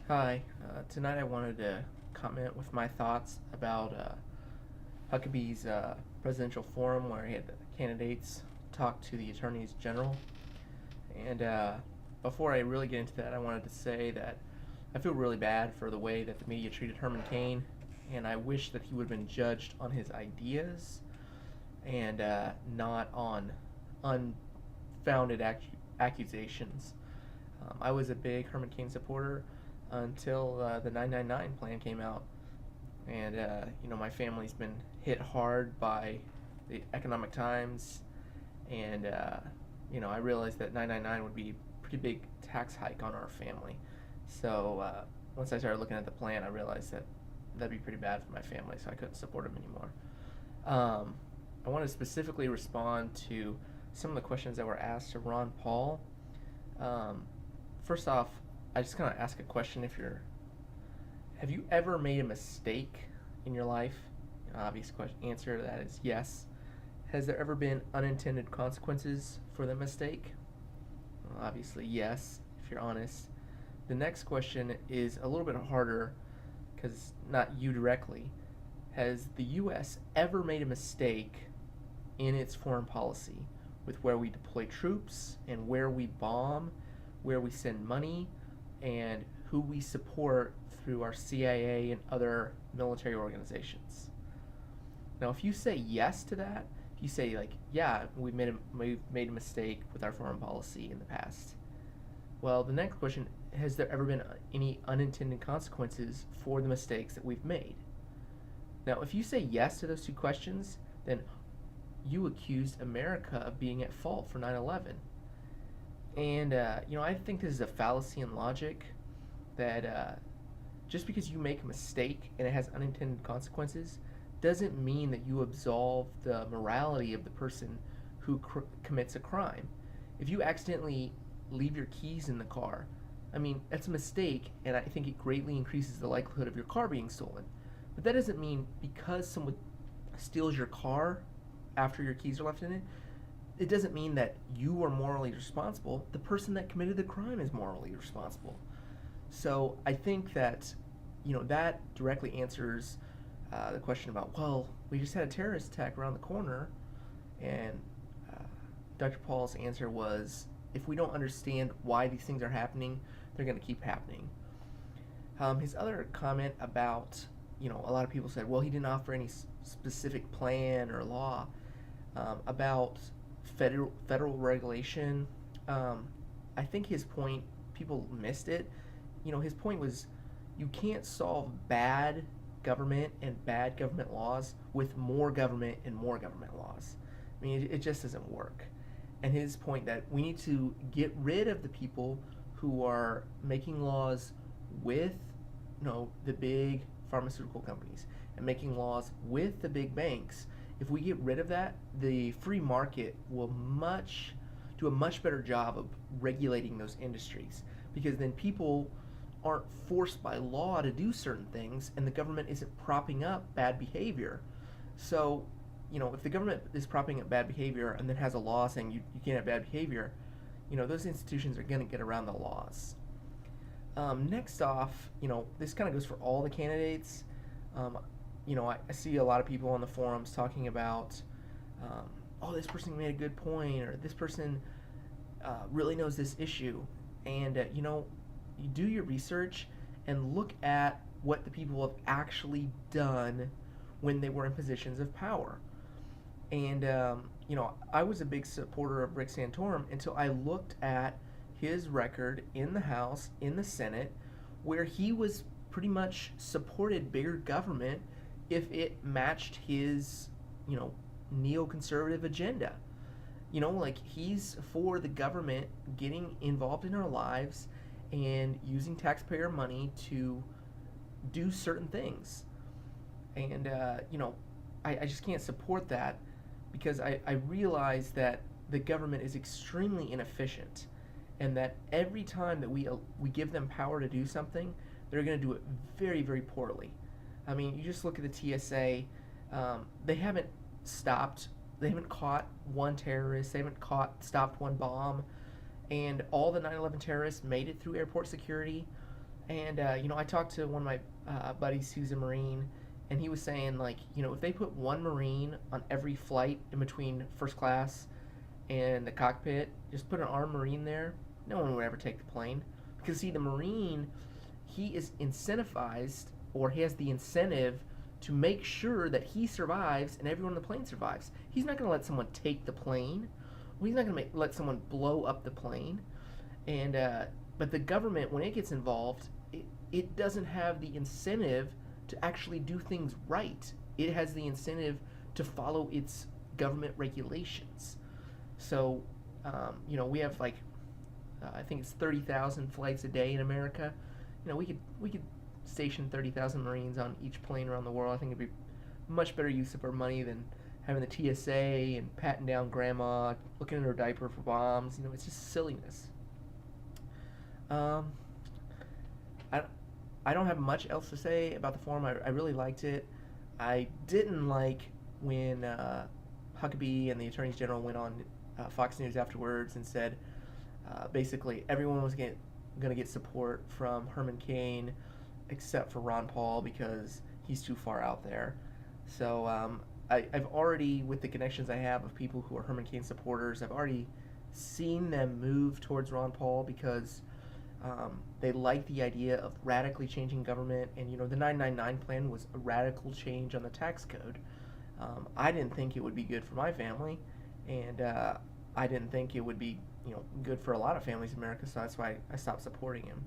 Hi, tonight I wanted to comment with my thoughts about Huckabee's presidential forum where he had the candidates talk to the attorneys general. And before I really get into that, I wanted to say that I feel really bad for the way that the media treated Herman Cain, and I wish that he would have been judged on his ideas and not on unfounded accusations. I was a big Herman Cain supporter until the 999 plan came out, and my family's been hit hard by the economic times, and I realized that 999 would be a pretty big tax hike on our family. So once I started looking at the plan, I realized that that'd be pretty bad for my family, so I couldn't support him anymore. I want to specifically respond to some of the questions that were asked to Ron Paul. Um, First off, I just kind of ask a question: have you ever made a mistake in your life? Obvious answer to that is yes. Has there ever been unintended consequences for the mistake? Well, obviously, yes, if you're honest. The next question is a little bit harder because not you directly. Has the U.S. ever made a mistake in its foreign policy with where we deploy troops and where we bomb, where we send money, and who we support through our CIA and other military organizations? Now, if you say yes to that, if you say like, yeah, we've made a mistake with our foreign policy in the past, well, the next question: has there ever been any unintended consequences for the mistakes that we've made? Now, if you say yes to those two questions, then you accused America of being at fault for 9/11. And, I think this is a fallacy in logic that just because you make a mistake and it has unintended consequences doesn't mean that you absolve the morality of the person who commits a crime. If you accidentally leave your keys in the car, I mean, that's a mistake, and I think it greatly increases the likelihood of your car being stolen. But that doesn't mean because someone steals your car after your keys are left in it, it doesn't mean that you are morally responsible. The person that committed the crime is morally responsible. So I think that, that directly answers the question about, well, we just had a terrorist attack around the corner, and uh, Dr. Paul's answer was, if we don't understand why these things are happening, they're going to keep happening. His other comment about, a lot of people said, well, he didn't offer any specific plan or law about federal regulation. I think his point, people missed it. His point was you can't solve bad government and bad government laws with more government and more government laws. I mean, it just doesn't work. And his point that we need to get rid of the people who are making laws with, the big pharmaceutical companies and making laws with the big banks. If we get rid of that, the free market will do a much better job of regulating those industries, because then people aren't forced by law to do certain things and the government isn't propping up bad behavior. So, if the government is propping up bad behavior and then has a law saying you can't have bad behavior, those institutions are going to get around the laws. Next off, this kind of goes for all the candidates. I see a lot of people on the forums talking about, oh, this person made a good point, or this person really knows this issue. And, you do your research and look at what the people have actually done when they were in positions of power. And, I was a big supporter of Rick Santorum until I looked at his record in the House, in the Senate, where he was pretty much supported bigger government if it matched his, neoconservative agenda. Like he's for the government getting involved in our lives and using taxpayer money to do certain things. And, I just can't support that because I realize that the government is extremely inefficient and that every time that we give them power to do something, they're going to do it very, very poorly. I mean, you just look at the TSA. They haven't caught one terrorist. They haven't stopped one bomb. And all the 9/11 terrorists made it through airport security. And I talked to one of my buddies who's a Marine, and he was saying like, if they put one Marine on every flight in between first class and the cockpit, just put an armed Marine there, no one would ever take the plane. Because see, the Marine, he is incentivized, or he has the incentive to make sure that he survives and everyone on the plane survives. He's not going to let someone take the plane. Well, he's not going to let someone blow up the plane. And but the government, when it gets involved, it doesn't have the incentive to actually do things right. It has the incentive to follow its government regulations. So, we have like I think it's 30,000 flights a day in America. We could station 30,000 Marines on each plane around the world. I think it'd be much better use of our money than having the TSA and patting down grandma, looking in her diaper for bombs. It's just silliness. Um, I, I don't have much else to say about the forum. I really liked it. I didn't like when Huckabee and the attorneys general went on Fox News afterwards and said basically everyone was going to get support from Herman Cain except for Ron Paul because he's too far out there. So I've already, with the connections I have of people who are Herman Cain supporters, I've already seen them move towards Ron Paul because they like the idea of radically changing government. And, the 999 plan was a radical change on the tax code. I didn't think it would be good for my family, and I didn't think it would be, good for a lot of families in America, so that's why I stopped supporting him.